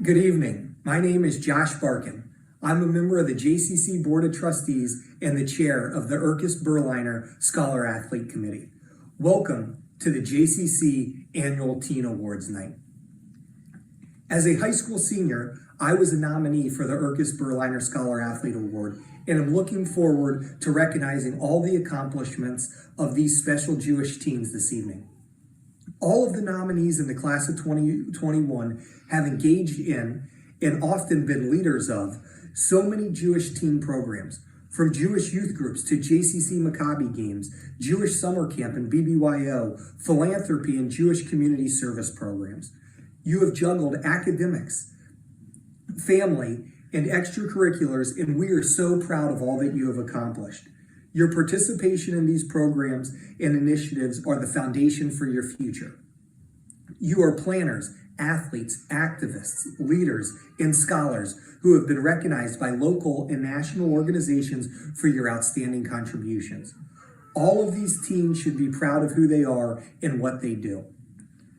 Good evening. My name is Josh Barkin. I'm a member of the JCC Board of Trustees and the chair of the Erkis Berliner Scholar Athlete Committee. Welcome to the JCC Annual Teen Awards Night. As a high school senior, I was a nominee for the Erkis Berliner Scholar Athlete Award, and I'm looking forward to recognizing all the accomplishments of these special Jewish teens this evening. All of the nominees in the class of 2021 have engaged in and often been leaders of so many Jewish teen programs, from Jewish youth groups to JCC Maccabi games, Jewish summer camp and BBYO, philanthropy and Jewish community service programs. You have juggled academics, family, and extracurriculars, and we are so proud of all that you have accomplished. Your participation in these programs and initiatives are the foundation for your future. You are planners, athletes, activists, leaders, and scholars who have been recognized by local and national organizations for your outstanding contributions. All of these teens should be proud of who they are and what they do.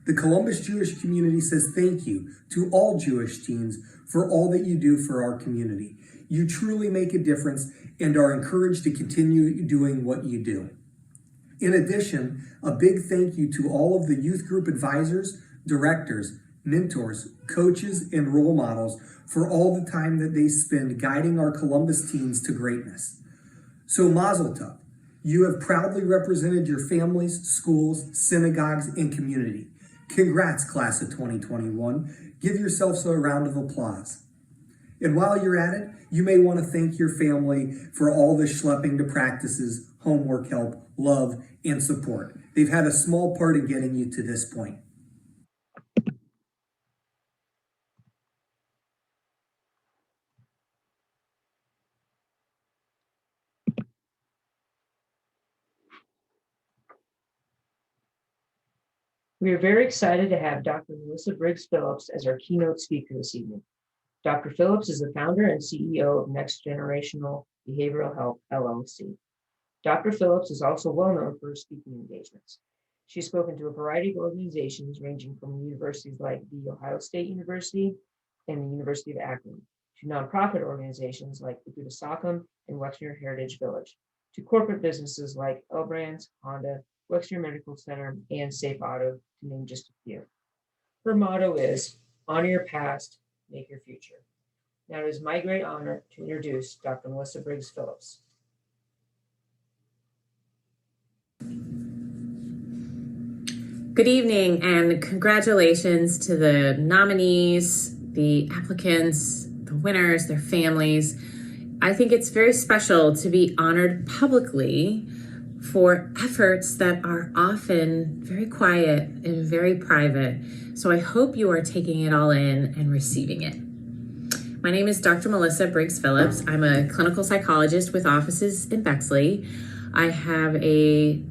The Columbus Jewish community says thank you to all Jewish teens for all that you do for our community. You truly make a difference and are encouraged to continue doing what you do. In addition, a big thank you to all of the youth group advisors, directors, mentors, coaches, and role models for all the time that they spend guiding our Columbus teens to greatness. So Mazel Tov, you have proudly represented your families, schools, synagogues, and community. Congrats, class of 2021. Give yourselves a round of applause. And while you're at it, you may want to thank your family for all the schlepping to practices, homework help, love, and support. They've had a small part in getting you to this point. We are very excited to have Dr. Melissa Briggs Phillips as our keynote speaker this evening. Dr. Phillips is the founder and CEO of Next Generational Behavioral Health, LLC. Dr. Phillips is also well known for her speaking engagements. She's spoken to a variety of organizations ranging from universities like The Ohio State University and the University of Akron, to nonprofit organizations like the Agudath Sockham and Wexner Heritage Village, to corporate businesses like L Brands, Honda, Wexner Medical Center, and Safe Auto, to name just a few. Her motto is, honor your past, make your future. Now it is my great honor to introduce Dr. Melissa Briggs Phillips. Good evening and congratulations to the nominees, the applicants, the winners, their families. I think it's very special to be honored publicly for efforts that are often very quiet and very private. So I hope you are taking it all in and receiving it. My name is Dr. Melissa Briggs Phillips. I'm a clinical psychologist with offices in Bexley. I have a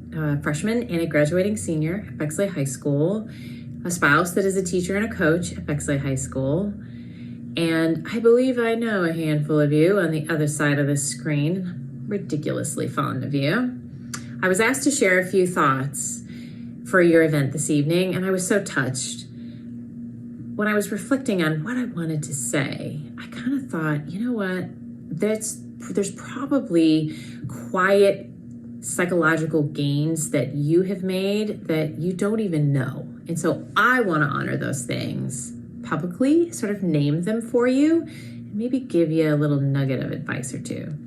freshman and a graduating senior at Bexley High School, a spouse that is a teacher and a coach at Bexley High School. And I believe I know a handful of you on the other side of the screen. I'm ridiculously fond of you. I was asked to share a few thoughts for your event this evening, and I was so touched. When I was reflecting on what I wanted to say, I kind of thought, you know what, there's probably quiet psychological gains that you have made that you don't even know. And so I want to honor those things publicly, sort of name them for you, and maybe give you a little nugget of advice or two.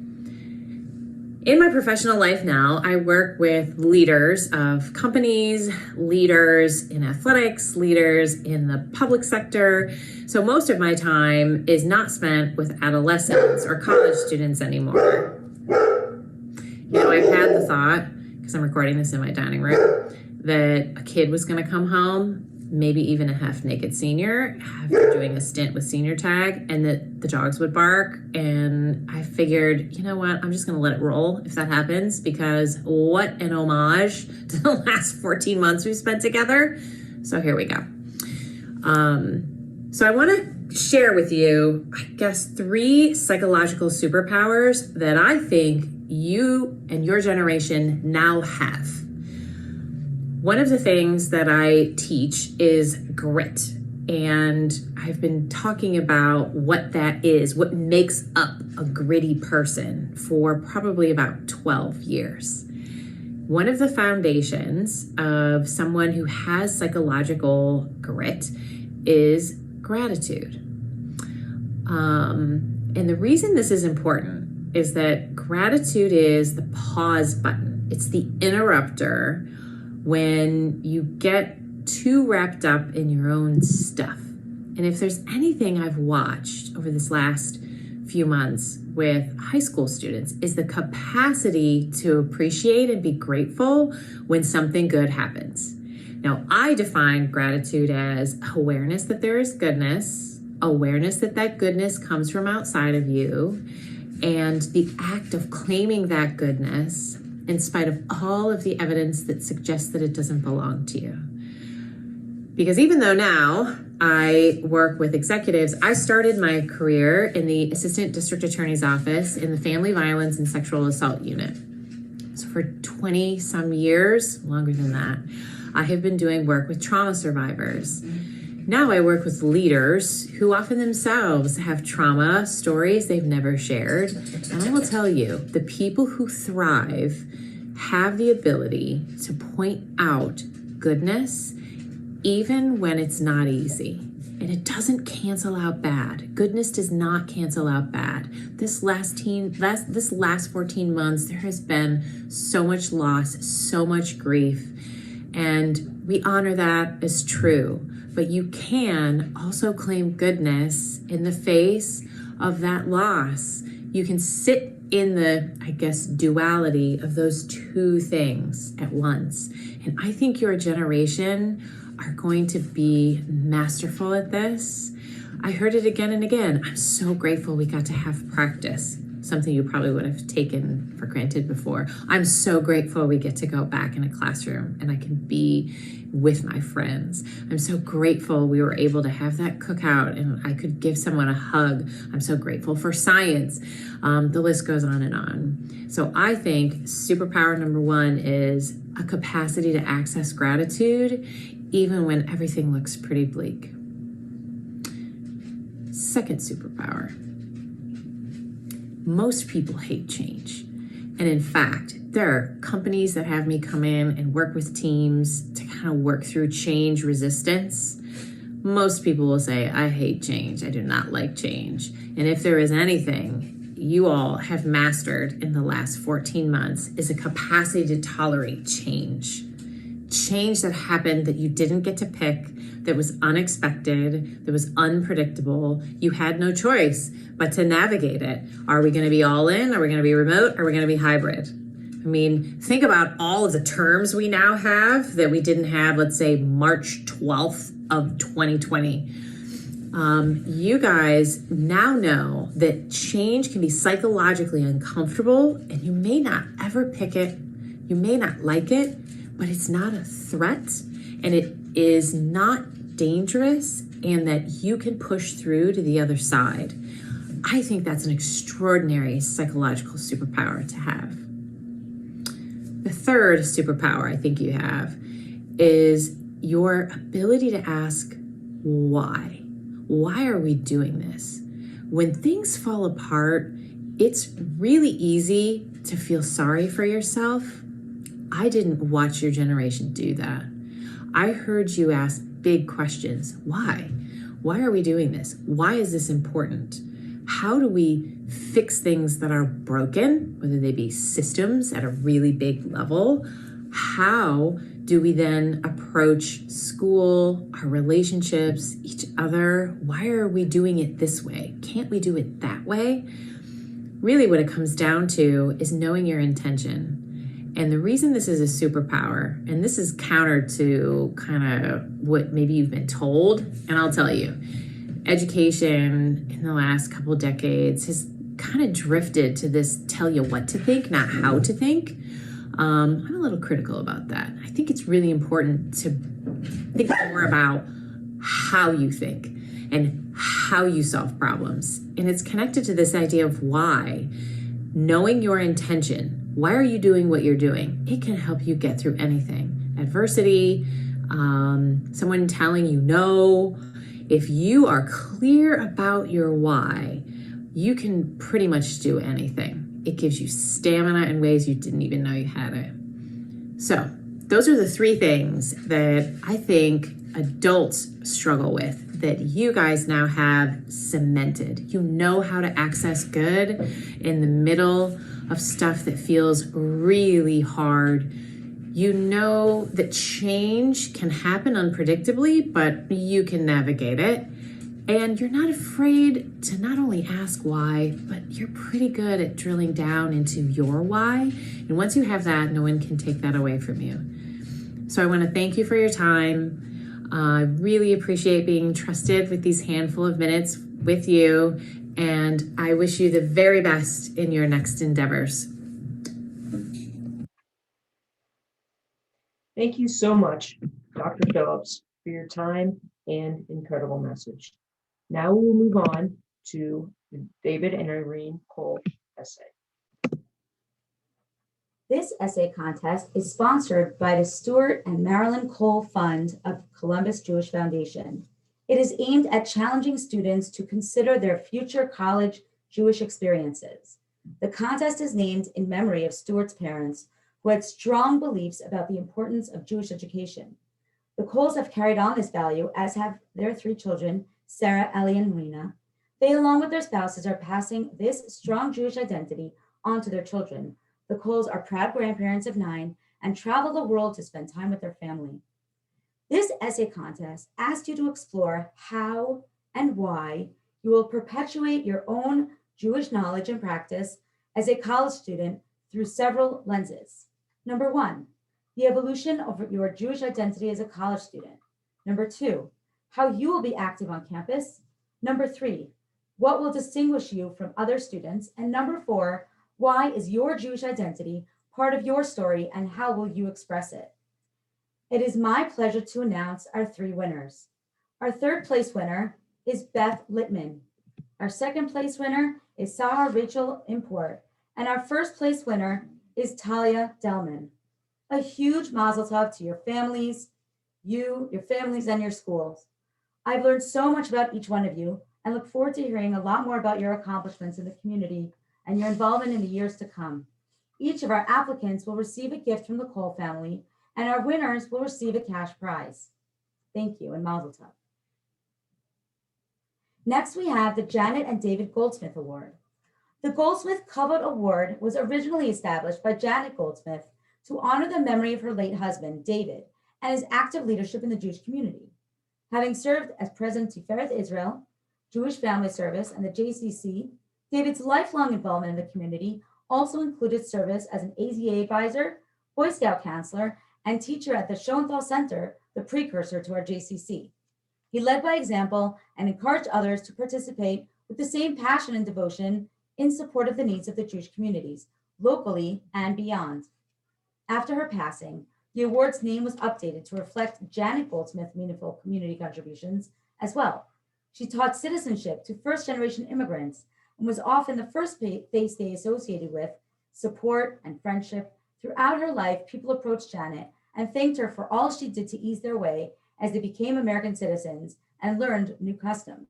In my professional life now, I work with leaders of companies, leaders in athletics, leaders in the public sector. So most of my time is not spent with adolescents or college students anymore. You know, I've had the thought, because I'm recording this in my dining room, that a kid was going to come home, maybe even a half-naked senior, after doing a stint with Senior Tag, and that the dogs would bark. And I figured, you know what, I'm just going to let it roll if that happens, because what an homage to the last 14 months we've spent together. So here we go. So I want to share with you, I guess, 3 psychological superpowers that I think you and your generation now have. One of the things that I teach is grit. And I've been talking about what that is, what makes up a gritty person for probably about 12 years. One of the foundations of someone who has psychological grit is gratitude. And the reason this is important is that gratitude is the pause button. It's the interrupter when you get too wrapped up in your own stuff. And if there's anything I've watched over this last few months with high school students is the capacity to appreciate and be grateful when something good happens. Now, I define gratitude as awareness that there is goodness, awareness that that goodness comes from outside of you, and the act of claiming that goodness in spite of all of the evidence that suggests that it doesn't belong to you. Because even though now I work with executives, I started my career in the Assistant District Attorney's Office in the Family Violence and Sexual Assault Unit. So for 20 some years, longer than that, I have been doing work with trauma survivors. Now I work with leaders who often themselves have trauma stories they've never shared. And I will tell you, the people who thrive have the ability to point out goodness even when it's not easy. And it doesn't cancel out bad. Goodness does not cancel out bad. This last 14 months, there has been so much loss, so much grief. And we honor that as true. But you can also claim goodness in the face of that loss. You can sit in the, duality of those two things at once. And I think your generation are going to be masterful at this. I heard it again and again. I'm so grateful we got to have practice, something you probably would have taken for granted before. I'm so grateful we get to go back in a classroom and I can be with my friends. I'm so grateful we were able to have that cookout and I could give someone a hug. I'm so grateful for science. The list goes on and on. So I think superpower number one is a capacity to access gratitude even when everything looks pretty bleak. Second superpower. Most people hate change. And in fact, there are companies that have me come in and work with teams to kind of work through change resistance. Most people will say, I hate change. I do not like change. And if there is anything you all have mastered in the last 14 months is a capacity to tolerate change. Change that happened that you didn't get to pick, that was unexpected, that was unpredictable. You had no choice but to navigate it. Are we going to be all in? Are we going to be remote? Are we going to be hybrid? I mean, think about all of the terms we now have that we didn't have, let's say, March 12th of 2020. You guys now know that change can be psychologically uncomfortable and you may not ever pick it. You may not like it, but it's not a threat and it is not dangerous and that you can push through to the other side. I think that's an extraordinary psychological superpower to have. The third superpower I think you have is your ability to ask why. Why are we doing this? When things fall apart, it's really easy to feel sorry for yourself. I didn't watch your generation do that. I heard you ask big questions. Why? Why are we doing this? Why is this important? How do we fix things that are broken, whether they be systems at a really big level? How do we then approach school, our relationships, each other? Why are we doing it this way? Can't we do it that way? Really what it comes down to is knowing your intention. And the reason this is a superpower, and this is counter to kind of what maybe you've been told, and I'll tell you, education in the last couple of decades has kind of drifted to this tell you what to think, not how to think. I'm a little critical about that. I think it's really important to think more about how you think and how you solve problems. And it's connected to this idea of why. Knowing your intention. Why are you doing what you're doing? It can help you get through anything. Adversity, someone telling you no. If you are clear about your why, you can pretty much do anything. It gives you stamina in ways you didn't even know you had it. So those are the three things that I think adults struggle with that you guys now have cemented. You know how to access good in the middle of stuff that feels really hard. You know that change can happen unpredictably, but you can navigate it. And you're not afraid to not only ask why, but you're pretty good at drilling down into your why. And once you have that, no one can take that away from you. So I want to thank you for your time. I really appreciate being trusted with these handful of minutes with you. And I wish you the very best in your next endeavors. Thank you so much, Dr. Phillips, for your time and incredible message. Now we will move on to the David and Irene Cole essay. This essay contest is sponsored by the Stuart and Marilyn Cole Fund of Columbus Jewish Foundation. It is aimed at challenging students to consider their future college Jewish experiences. The contest is named in memory of Stuart's parents, who had strong beliefs about the importance of Jewish education. The Coles have carried on this value, as have their three children, Sarah, Ellie, and Marina. They, along with their spouses, are passing this strong Jewish identity on to their children. The Coles are proud grandparents of 9 and travel the world to spend time with their family. This essay contest asks you to explore how and why you will perpetuate your own Jewish knowledge and practice as a college student through several lenses. Number 1, the evolution of your Jewish identity as a college student. Number 2, how you will be active on campus. Number 3, what will distinguish you from other students. And number 4, why is your Jewish identity part of your story and how will you express it? It is my pleasure to announce our 3 winners. Our 3rd place winner is Beth Littman. Our 2nd place winner is Sarah Rachel Import. And our 1st place winner is Talia Dellman. A huge mazel tov to your families, your families, and your schools. I've learned so much about each one of you and look forward to hearing a lot more about your accomplishments in the community and your involvement in the years to come. Each of our applicants will receive a gift from the Cole family, and our winners will receive a cash prize. Thank you, and mazel tov. Next, we have the Janet and David Goldsmith Award. The Goldsmith Kavod Award was originally established by Janet Goldsmith to honor the memory of her late husband, David, and his active leadership in the Jewish community. Having served as President Tiferet Israel, Jewish Family Service, and the JCC, David's lifelong involvement in the community also included service as an AZA advisor, Boy Scout counselor, and teacher at the Schoenthal Center, the precursor to our JCC. He led by example and encouraged others to participate with the same passion and devotion in support of the needs of the Jewish communities, locally and beyond. After her passing, the award's name was updated to reflect Janet Goldsmith's meaningful community contributions as well. She taught citizenship to first-generation immigrants and was often the first face they associated with support and friendship. Throughout her life, people approached Janet and thanked her for all she did to ease their way as they became American citizens and learned new customs.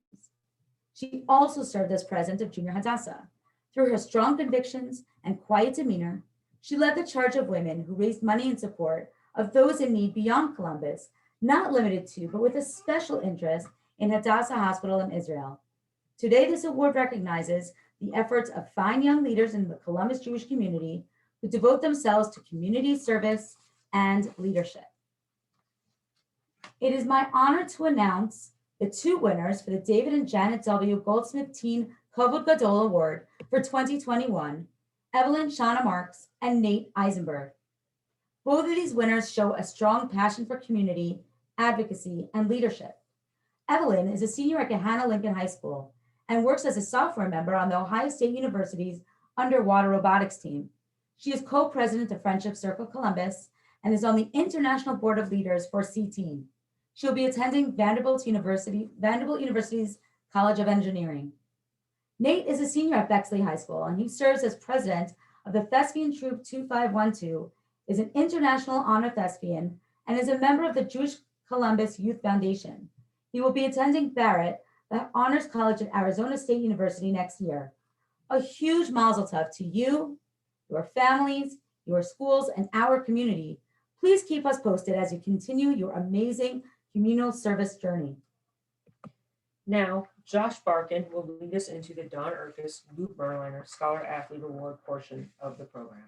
She also served as president of Junior Hadassah. Through her strong convictions and quiet demeanor, she led the charge of women who raised money in support of those in need beyond Columbus, not limited to, but with a special interest in Hadassah Hospital in Israel. Today, this award recognizes the efforts of fine young leaders in the Columbus Jewish community who devote themselves to community service and leadership. It is my honor to announce the 2 winners for the David and Janet W. Goldsmith Teen Kavod Gadol Award for 2021, Evelyn Shauna Marks and Nate Eisenberg. Both of these winners show a strong passion for community, advocacy, and leadership. Evelyn is a senior at Gahanna Lincoln High School and works as a software member on the Ohio State University's underwater robotics team. She is co-president of Friendship Circle Columbus and is on the International Board of Leaders for C-Team. She'll be attending Vanderbilt University's College of Engineering. Nate is a senior at Bexley High School, and he serves as president of the Thespian Troupe 2512, is an international honor thespian, and is a member of the Jewish Columbus Youth Foundation. He will be attending Barrett, the Honors College at Arizona State University next year. A huge mazel tov to you, your families, your schools, and our community. Please keep us posted as you continue your amazing communal service journey. Now, Josh Barkin will lead us into the Don Erkes Lou Berliner Scholar Athlete Award portion of the program.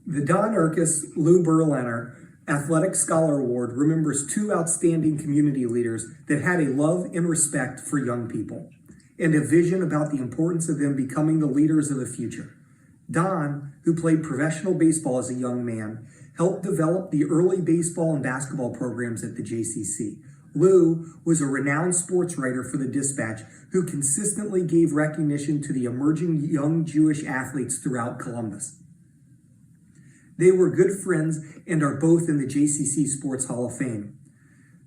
The Don Erkes Lou Berliner Athletic Scholar Award remembers two outstanding community leaders that had a love and respect for young people and a vision about the importance of them becoming the leaders of the future. Don, who played professional baseball as a young man, helped develop the early baseball and basketball programs at the JCC. Lou was a renowned sports writer for the Dispatch who consistently gave recognition to the emerging young Jewish athletes throughout Columbus. They were good friends and are both in the JCC Sports Hall of Fame.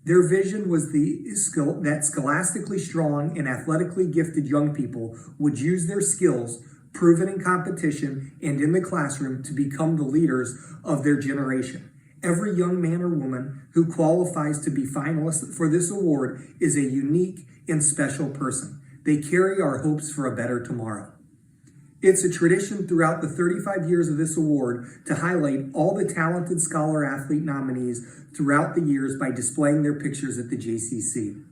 Their vision was that scholastically strong and athletically gifted young people would use their skills, proven in competition and in the classroom, to become the leaders of their generation. Every young man or woman who qualifies to be finalist for this award is a unique and special person. They carry our hopes for a better tomorrow. It's a tradition throughout the 35 years of this award to highlight all the talented scholar athlete nominees throughout the years by displaying their pictures at the JCC.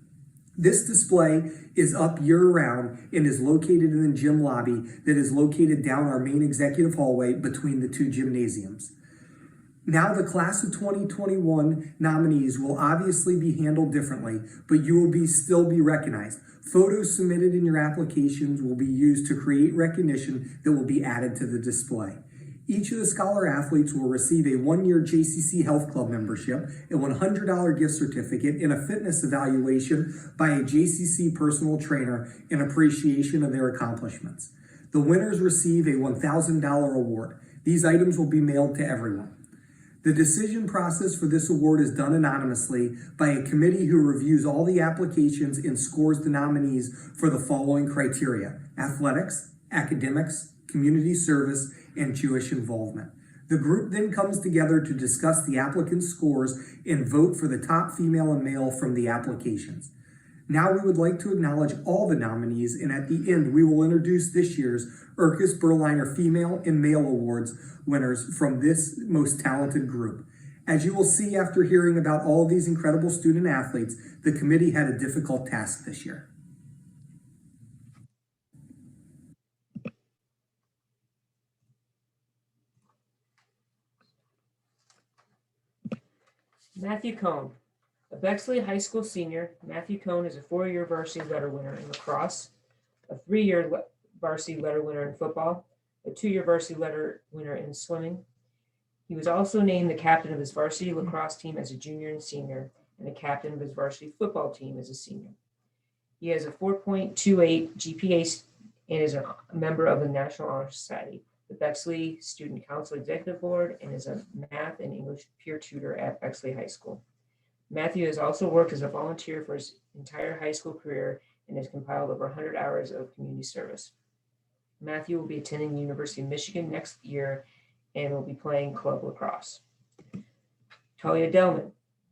This display is up year-round and is located in the gym lobby that is located down our main executive hallway between the two gymnasiums. Now the class of 2021 nominees will obviously be handled differently, but you will still be recognized. Photos submitted in your applications will be used to create recognition that will be added to the display. Each of the scholar athletes will receive a one-year JCC Health Club membership, a $100 gift certificate, and a fitness evaluation by a JCC personal trainer in appreciation of their accomplishments. The winners receive a $1,000 award. These items will be mailed to everyone. The decision process for this award is done anonymously by a committee who reviews all the applications and scores the nominees for the following criteria: athletics, academics, community service, and Jewish involvement. The group then comes together to discuss the applicants' scores and vote for the top female and male from the applications. Now we would like to acknowledge all the nominees, and at the end we will introduce this year's Erkes Berliner Female and Male Awards winners from this most talented group. As you will see after hearing about all of these incredible student athletes, the committee had a difficult task this year. Matthew Kuhn. A Bexley High School senior, Matthew Kuhn is a 4-year varsity letter winner in lacrosse, a 3-year varsity letter winner in football, a 2-year varsity letter winner in swimming. He was also named the captain of his varsity lacrosse team as a junior and senior, and the captain of his varsity football team as a senior. He has a 4.28 GPA and is a member of the National Honor Society, the Bexley Student Council Executive Board, and is a math and English peer tutor at Bexley High School. Matthew has also worked as a volunteer for his entire high school career and has compiled over 100 hours of community service. Matthew will be attending the University of Michigan next year and will be playing club lacrosse. Talia Dellman.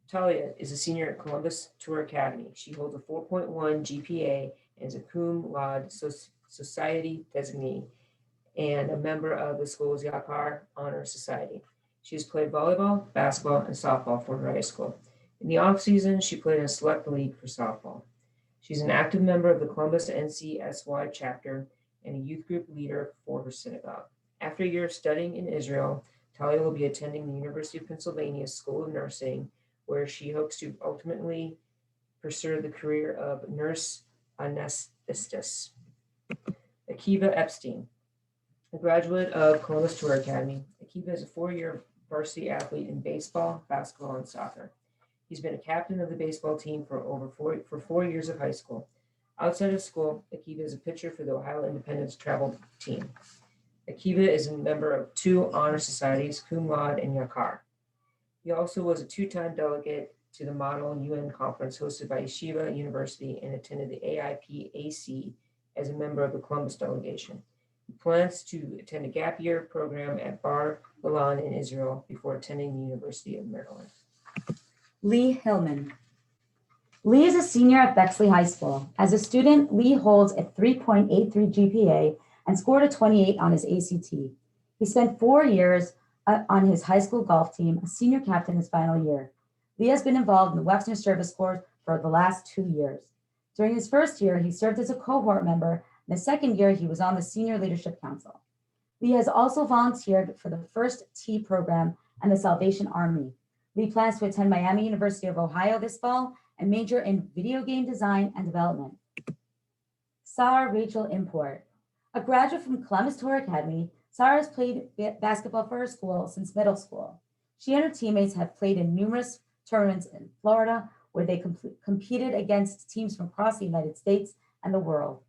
Talia is a senior at Columbus Tour Academy. She holds a 4.1 GPA and is a Cum Laude Society designee and a member of the school's Yakar Honor Society. She has played volleyball, basketball, and softball for her high school. In the off-season, she played in a select league for softball. She's an active member of the Columbus NCSY chapter and a youth group leader for her synagogue. After a year of studying in Israel, Talia will be attending the University of Pennsylvania School of Nursing, where she hopes to ultimately pursue the career of nurse anesthetist. Akiva Epstein. A graduate of Columbus Tour Academy, Akiva is a 4-year varsity athlete in baseball, basketball, and soccer. He's been a captain of the baseball team for 4 years of high school. Outside of school, Akiva is a pitcher for the Ohio Independence travel team. Akiva is a member of 2 honor societies, Cum Laude and Yakar. He also was a 2-time delegate to the Model UN conference hosted by Yeshiva University and attended the AIPAC as a member of the Columbus delegation. He plans to attend a gap year program at Bar Ilan in Israel before attending the University of Maryland. Lee Hillman. Lee is a senior at Bexley High School. As a student, Lee holds a 3.83 GPA and scored a 28 on his ACT. He spent 4 years on his high school golf team, a senior captain his final year. Lee has been involved in the Wexner Service Corps for the last 2 years. During his first year, he served as a cohort member. In the second year, he was on the Senior Leadership Council. Lee has also volunteered for the First T program and the Salvation Army. Lee plans to attend Miami University of Ohio this fall and major in video game design and development. Sarah Rachel Import. A graduate from Columbus Tour Academy, Sarah has played basketball for her school since middle school. She and her teammates have played in numerous tournaments in Florida where they competed against teams from across the United States and the world.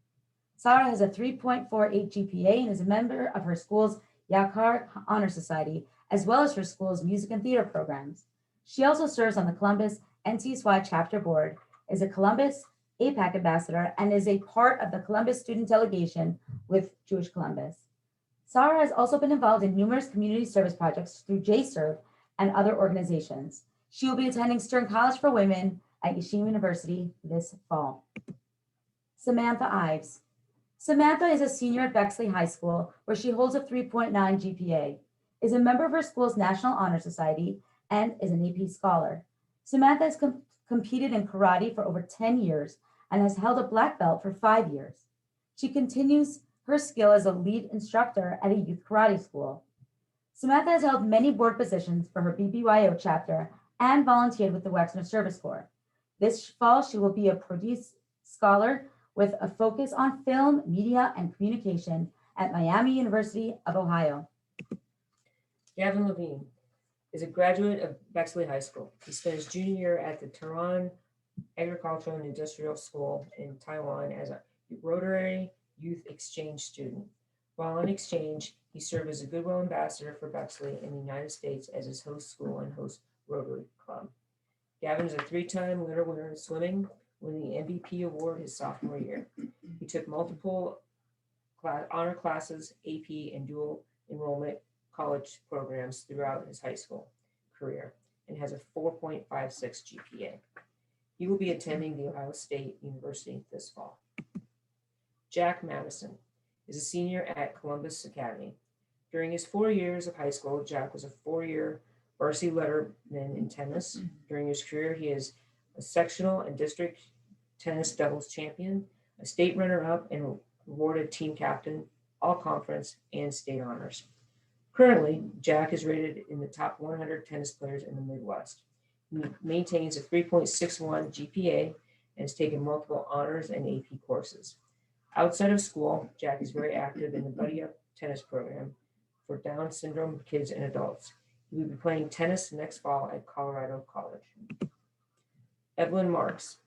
Sarah has a 3.48 GPA and is a member of her school's Yakar Honor Society, as well as her school's music and theater programs. She also serves on the Columbus NTSY chapter board, is a Columbus APAC ambassador, and is a part of the Columbus student delegation with Jewish Columbus. Sarah has also been involved in numerous community service projects through JServe and other organizations. She will be attending Stern College for Women at Yeshiva University this fall. Samantha Ives. Samantha is a senior at Bexley High School, where she holds a 3.9 GPA, is a member of her school's National Honor Society, and is an AP scholar. Samantha has competed in karate for over 10 years and has held a black belt for 5 years. She continues her skill as a lead instructor at a youth karate school. Samantha has held many board positions for her BBYO chapter and volunteered with the Wexner Service Corps. This fall, she will be a produce scholar with a focus on film, media, and communication at Miami University of Ohio. Gavin Levine is a graduate of Bexley High School. He spent his junior year at the Tehran Agricultural and Industrial School in Taiwan as a Rotary Youth Exchange student. While on exchange, he served as a Goodwill Ambassador for Bexley in the United States as his host school and host Rotary Club. Gavin is a 3-time Leonard winner in swimming, winning the MVP award his sophomore year. He took multiple honor classes, AP, and dual enrollment college programs throughout his high school career and has a 4.56 GPA. He will be attending the Ohio State University this fall. Jack Madison is a senior at Columbus Academy. During his 4 years of high school, Jack was a 4-year varsity letterman in tennis. During his career, he is a sectional and district tennis doubles champion, a state runner-up, and awarded team captain, all conference, and state honors. Currently, Jack is rated in the top 100 tennis players in the Midwest. He maintains a 3.61 GPA and has taken multiple honors and AP courses. Outside of school, Jack is very active in the Buddy Up tennis program for Down syndrome kids and adults. He will be playing tennis next fall at Colorado College. Evelyn Marks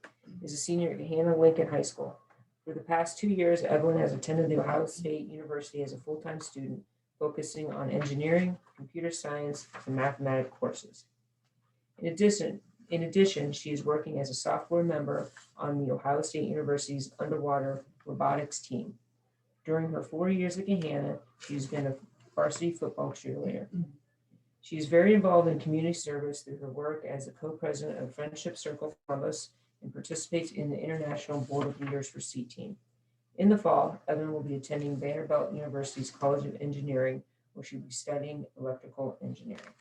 is a senior at Hannah Lincoln High School. For the past 2 years, Evelyn has attended the Ohio State University as a full-time student, focusing on engineering, computer science, and mathematics courses. In addition, she is working as a software member on the Ohio State University's underwater robotics team. During her 4 years at Gahanna, she's been a varsity football cheerleader. She is very involved in community service through her work as the co-president of Friendship Circle Columbus and participates in the International Board of Leaders for C Team. In the fall, Evan will be attending Vanderbilt University's College of Engineering, where she'll be studying electrical engineering.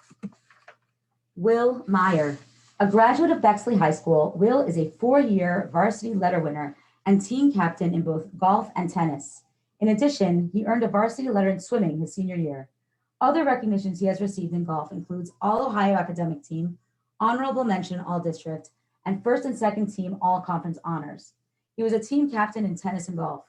Will Meyer. A graduate of Bexley High School, Will is a 4-year varsity letter winner and team captain in both golf and tennis. In addition, he earned a varsity letter in swimming his senior year. Other recognitions he has received in golf includes All-Ohio Academic Team, Honorable Mention All-District, and First and Second Team All-Conference Honors. He was a team captain in tennis and golf.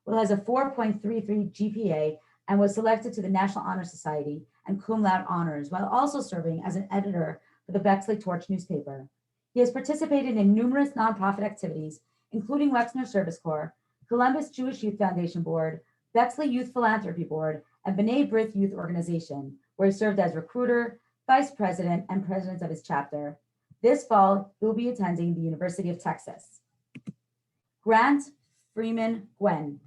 Will has a 4.33 GPA and was selected to the National Honor Society and Cum Laude Honors, while also serving as an editor for the Bexley Torch newspaper. He has participated in numerous nonprofit activities, including Wexner Service Corps, Columbus Jewish Youth Foundation Board, Bexley Youth Philanthropy Board, and B'nai B'rith Youth Organization, where he served as recruiter, vice president, and president of his chapter. This fall, he will be attending the University of Texas. Grant Freeman Gwen.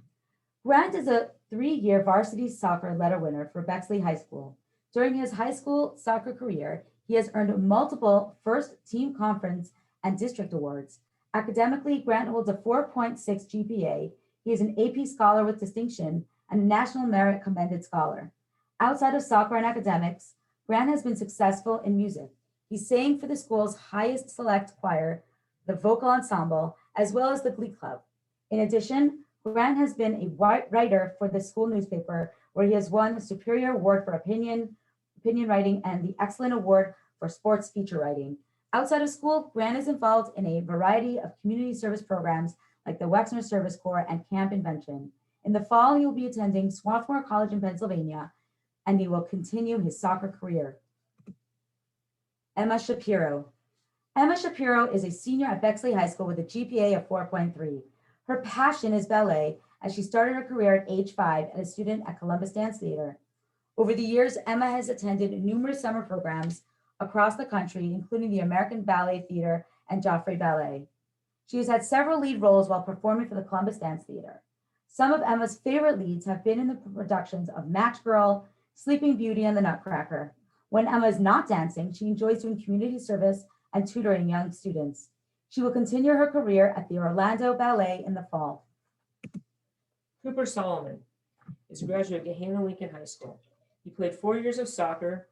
Grant is a 3-year varsity soccer letter winner for Bexley High School. During his high school soccer career, He has earned multiple first team conference and district awards. Academically, Grant holds a 4.6 GPA. He is an AP Scholar with distinction and a National Merit Commended Scholar. Outside of soccer and academics, Grant has been successful in music. He sang for the school's highest select choir, the vocal ensemble, as well as the Glee Club. In addition, Grant has been a writer for the school newspaper, where he has won the Superior Award for opinion writing and the Excellent Award for sports feature writing. Outside of school, Grant is involved in a variety of community service programs like the Wexner Service Corps and Camp Invention. In the fall, he will be attending Swarthmore College in Pennsylvania, and he will continue his soccer career. Emma Shapiro. Emma Shapiro is a senior at Bexley High School with a GPA of 4.3. Her passion is ballet, as she started her career at age 5 as a student at Columbus Dance Theater. Over the years, Emma has attended numerous summer programs across the country, including the American Ballet Theater and Joffrey Ballet. She has had several lead roles while performing for the Columbus Dance Theater. Some of Emma's favorite leads have been in the productions of Match Girl, Sleeping Beauty, and The Nutcracker. When Emma is not dancing, she enjoys doing community service and tutoring young students. She will continue her career at the Orlando Ballet in the fall. Cooper Solomon is a graduate of Gahanna Lincoln High School. He played 4 years of soccer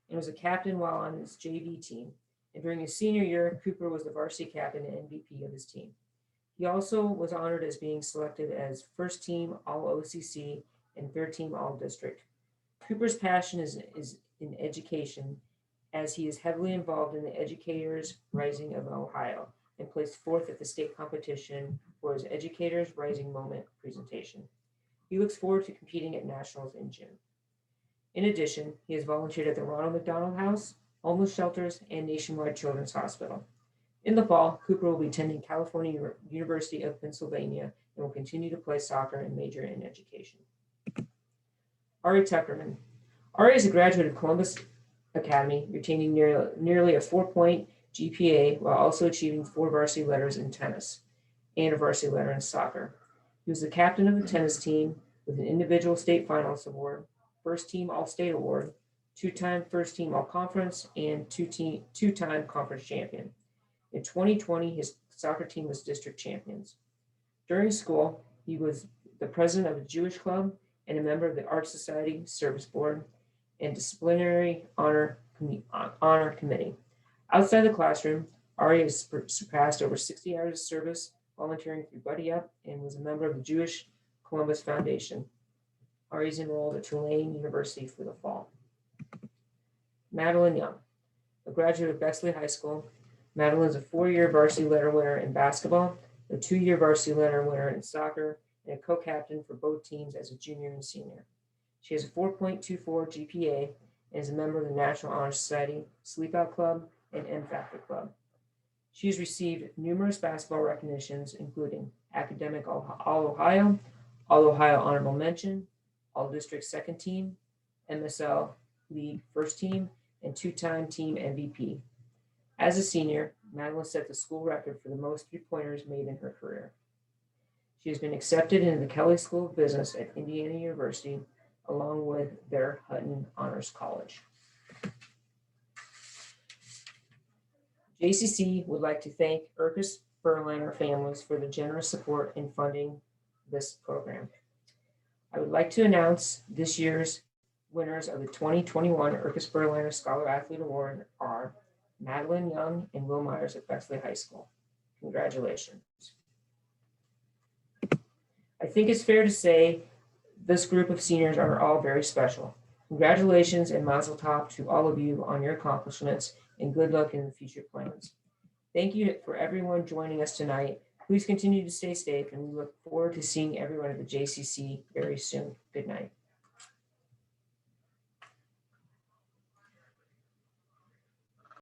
and was a captain while on his JV team. And during his senior year, Cooper was the varsity captain and MVP of his team. He also was honored as being selected as first team All-OCC and third team All-District. Cooper's passion is in education, as he is heavily involved in the Educators Rising of Ohio and placed 4th at the state competition for his Educators Rising Moment presentation. He looks forward to competing at nationals in June. In addition, he has volunteered at the Ronald McDonald House, homeless shelters, and Nationwide Children's Hospital. In the fall, Cooper will be attending California University of Pennsylvania and will continue to play soccer and major in education. Ari Tuckerman. Ari is a graduate of Columbus Academy, retaining nearly a 4-point GPA while also achieving 4 varsity letters in tennis and a varsity letter in soccer. He was the captain of the tennis team with an individual state finals award, first team All-State award, 2-time first team All-Conference, and two-time conference champion. In 2020, his soccer team was district champions. During school, he was the president of the Jewish Club and a member of the Art Society Service Board and Disciplinary Honor Committee. Outside the classroom, Ari has surpassed over 60 hours of service, volunteering through Buddy Up, and was a member of the Jewish Columbus Foundation. Ari is enrolled at Tulane University for the fall. Madeline Young, a graduate of Bexley High School. Madeline is a 4-year varsity letter winner in basketball, a 2-year varsity letter winner in soccer, and a co-captain for both teams as a junior and senior. She has a 4.24 GPA and is a member of the National Honor Society, Sleep Out Club, and M Factor Club. She has received numerous basketball recognitions, including Academic All-Ohio, All-Ohio Honorable Mention, All-District Second Team, MSL League First Team, and 2-time team MVP. As a senior, Madeline set the school record for the most three-pointers made in her career. She has been accepted into the Kelley School of Business at Indiana University, along with their Hutton Honors College. JCC would like to thank Ercus Berliner families for the generous support in funding this program. I would like to announce this year's winners of the 2021 Ercus Berliner Scholar Athlete Award are Madeline Young and Will Myers at Bexley High School. Congratulations. I think it's fair to say this group of seniors are all very special. Congratulations and mazel tov to all of you on your accomplishments, and good luck in the future plans. Thank you for everyone joining us tonight. Please continue to stay safe, and we look forward to seeing everyone at the JCC very soon. Good night.